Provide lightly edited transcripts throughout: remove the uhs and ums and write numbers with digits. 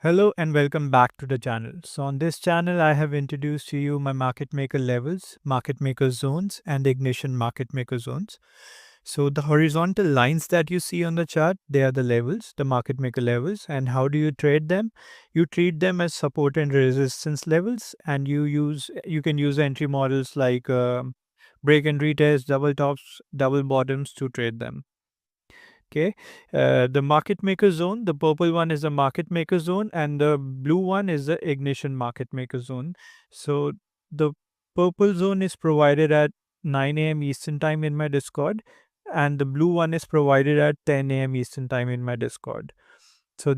Hello and welcome back to the channel. So on this channel, I have introduced to you my market maker levels, market maker zones, and ignition market maker zones. So the horizontal lines that you see on the chart, they are the levels, the market maker levels. And how do you trade them? You treat them as support and resistance levels, and you can use entry models like break and retest, double tops, double bottoms to trade them. Okay. The market maker zone, the purple one is the market maker zone, and the blue one is the ignition market maker zone. So the purple zone is provided at 9 a.m. Eastern time in my Discord, and the blue one is provided at 10 a.m. Eastern time in my Discord. So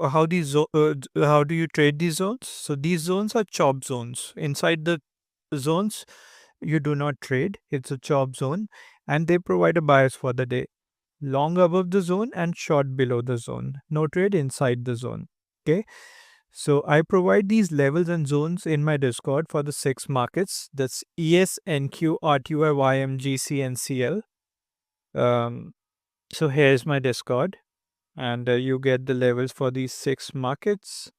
how do you trade these zones? So these zones are chop zones. Inside the zones, you do not trade. It's a chop zone, and they provide a bias for the day, long above the zone and short below the zone. No trade inside the zone. Okay. So I provide these levels and zones in my Discord for the six markets. That's ES, NQ, RTY, YMGC, and CL. So here's my Discord, and you get the levels for these six markets.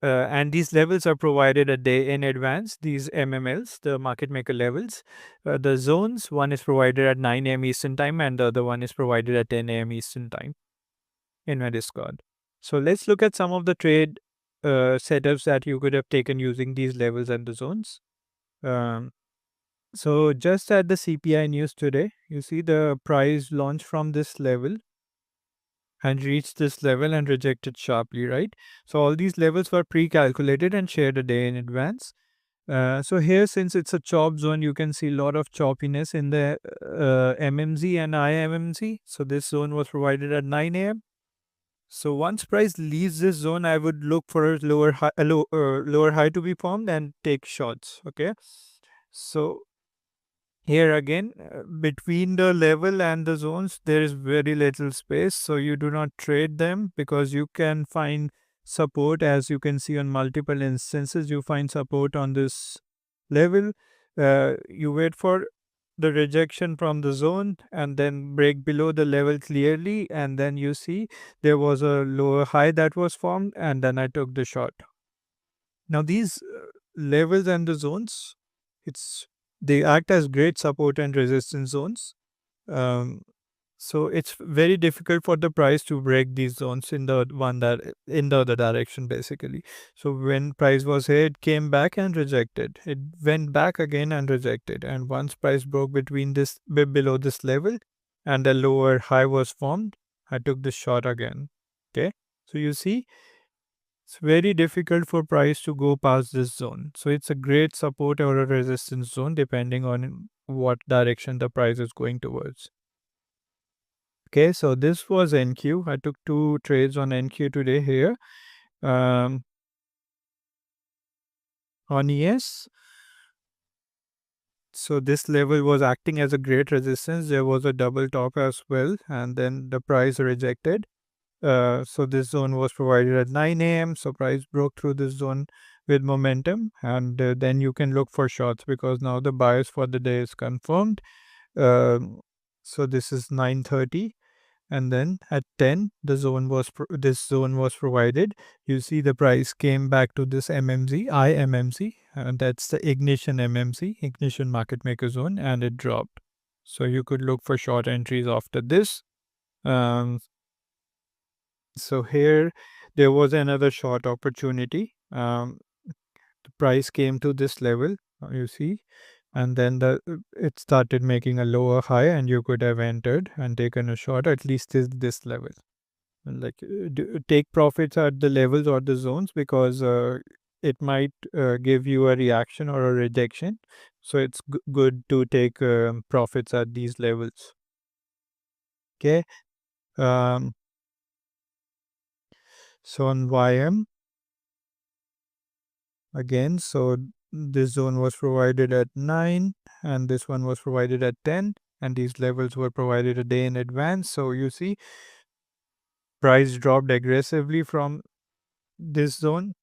And these levels are provided a day in advance, these MMLs, the market maker levels. The zones, one is provided at 9 a.m. Eastern time and the other one is provided at 10 a.m. Eastern time in my Discord. So let's look at some of the trade setups that you could have taken using these levels and the zones. Um, so just at the CPI news today, you see the price launched from this level and reached this level and rejected sharply, right? So all these levels were pre-calculated and shared a day in advance. So here, since it's a chop zone, you can see a lot of choppiness in the MMZ and IMMZ. So this zone was provided at 9 a.m. So once price leaves this zone, I would look for a lower high to be formed and take shots. Okay. So here again, between the level and the zones, there is very little space. So you do not trade them because you can find support. As you can see on multiple instances, you find support on this level. You wait for the rejection from the zone and then break below the level clearly. And then you see there was a lower high that was formed. And then I took the shot. Now, these levels and the zones, it's they act as great support and resistance zones. Um, so it's very difficult for the price to break these zones in the other direction, basically. So when price was here, it came back and rejected. It went back again and rejected. And once price broke between this below this level, and a lower high was formed, I took the shot again. Okay. So you see, it's very difficult for price to go past this zone. So it's a great support or a resistance zone depending on what direction the price is going towards. Okay, so this was NQ. I took two trades on NQ today here. Um, on ES, so this level was acting as a great resistance. There was a double top as well, and then the price rejected. So this zone was provided at 9 a.m. So price broke through this zone with momentum, and then you can look for shots because now the bias for the day is confirmed. Um, so this is 9:30, and then at 10, this zone was provided. You see the price came back to this MMZ, IMMZ, and that's the ignition MMZ, ignition market maker zone, and it dropped. So you could look for short entries after this. Um, so here there was another short opportunity. The price came to this level, you see, and then it started making a lower high, and you could have entered and taken a short at least this level. And like take profits at the levels or the zones because it might give you a reaction or a rejection. So it's good to take profits at these levels. Okay. Um, so on YM, again, so this zone was provided at 9 and this one was provided at 10, and these levels were provided a day in advance. So you see price dropped aggressively from this zone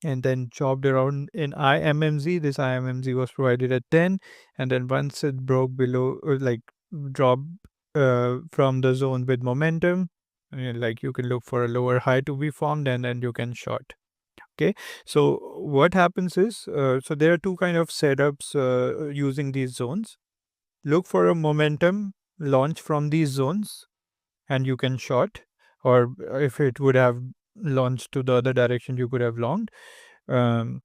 and then chopped around in IMMZ. This IMMZ was provided at 10, and then once it broke below, like dropped from the zone with momentum, Like you can look for a lower high to be formed and then you can short. Okay, so what happens is, so there are two kind of setups using these zones. Look for a momentum launch from these zones and you can short, or if it would have launched to the other direction, you could have longed. Um,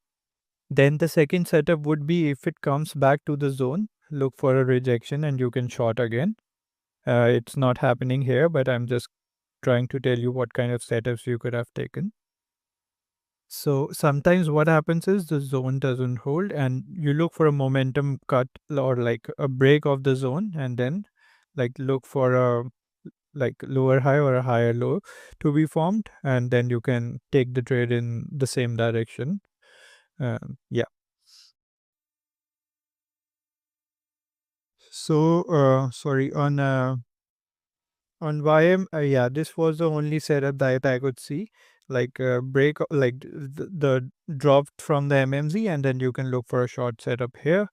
then the second setup would be if it comes back to the zone, look for a rejection and you can short again. It's not happening here, but I'm just trying to tell you what kind of setups you could have taken. So sometimes what happens is the zone doesn't hold and you look for a momentum cut or like a break of the zone, and then like look for a like lower high or a higher low to be formed, and then you can take the trade in the same direction. Yeah. So sorry, on YM, yeah, this was the only setup that I could see. Like break, like the drop from the MMZ, and then you can look for a short setup here.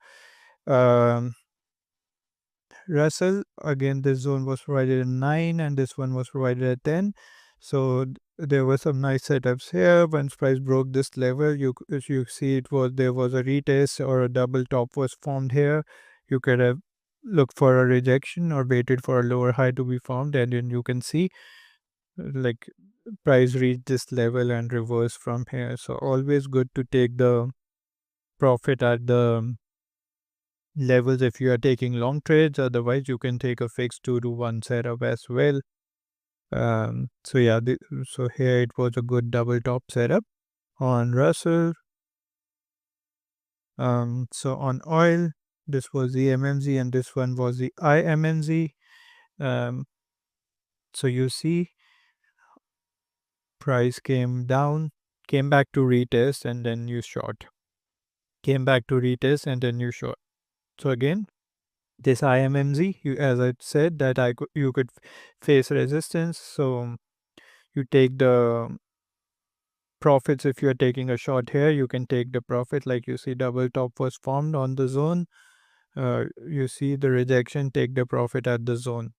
Um, Russell, again, this zone was provided at 9 and this one was provided at 10. So there were some nice setups here. Once price broke this level, as you see there was a retest or a double top was formed here. You could have looked for a rejection or waited for a lower high to be formed, and then you can see like price reach this level and reverse from here. So always good to take the profit at the levels if you are taking long trades. Otherwise, you can take a fixed 2 to 1 setup as well. So yeah, so here it was a good double top setup on Russell. So on oil, this was the MMZ and this one was the IMMZ. Um, so you see, price came down, came back to retest, and then you short. Came back to retest, and then you short. So again, this IMMZ, as I said, that you could face resistance. So you take the profits. If you're taking a short here, you can take the profit. Like you see, double top was formed on the zone. You see the rejection, take the profit at the zone.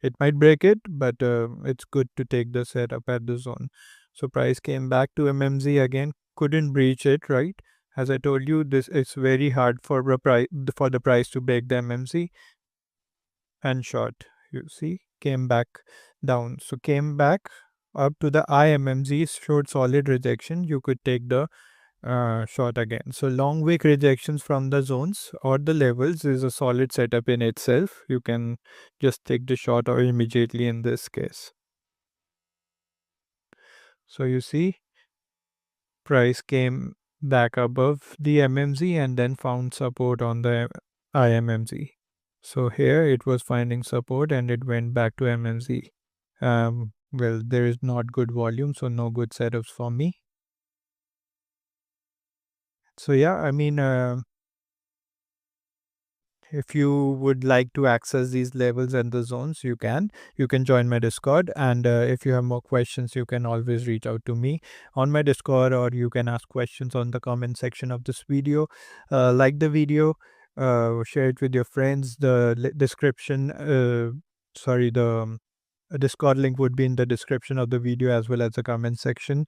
It might break it, but it's good to take the setup at the zone. So price came back to MMZ again, couldn't breach it, right? As I told you, this is very hard for the price to break the MMZ and short. You see, came back down. So came back up to the IMMZ, showed solid rejection. You could take the short again. So long wick rejections from the zones or the levels is a solid setup in itself. You can just take the short or immediately in this case. So you see, price came back above the MMZ and then found support on the IMMZ. So here it was finding support and it went back to MMZ. Well, there is not good volume, so no good setups for me. So yeah, I mean, if you would like to access these levels and the zones, you can join my Discord, and if you have more questions, you can always reach out to me on my Discord, or you can ask questions on the comment section of this video. Like the video, share it with your friends. The description, sorry, the Discord link would be in the description of the video as well as the comment section.